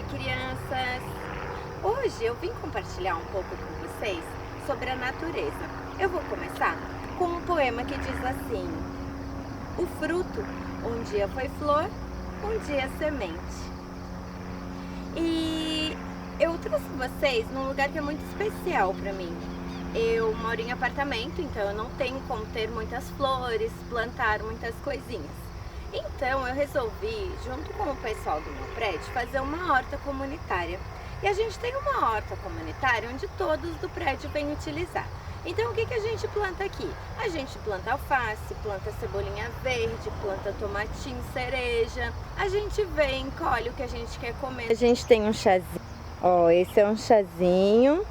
Oi, crianças! Hoje eu vim compartilhar um pouco com vocês sobre a natureza. Eu vou começar com um poema que diz assim: o fruto um dia foi flor, um dia semente. E eu trouxe vocês num lugar que é muito especial para mim. Eu moro em apartamento, então eu não tenho como ter muitas flores, plantar muitas coisinhas. Então eu resolvi, junto com o pessoal do meu prédio, fazer uma horta comunitária. E a gente tem uma horta comunitária onde todos do prédio vêm utilizar. Então o que a gente planta aqui? A gente planta alface, planta cebolinha verde, planta tomatinho, cereja. A gente vem, colhe o que a gente quer comer. A gente tem um chazinho. Ó, esse é um chazinho.